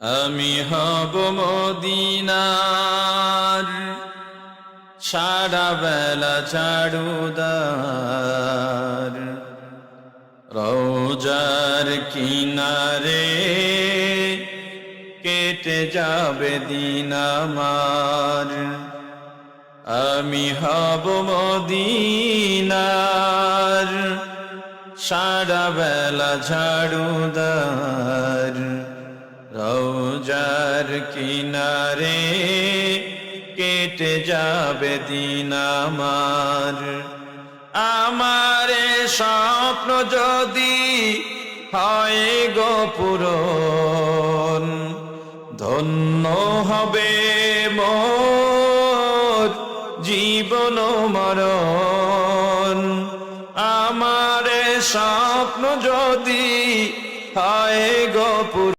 আমি হব মদিনার সারা বেলা ঝাড়ুদার, রওজার কিনারে কেটে যাবে দিন আমার। আমি হব মদিনার সারা বেলা ঝাড়ুদার, রওজার কিনারে কেটে যাবে দিন আমার। আমার স্বপ্ন যদি হয় গো পূরণ, ধন্য হবে মোর জীবন মরণ। আমার স্বপ্ন যদি হয় গো পূরণ,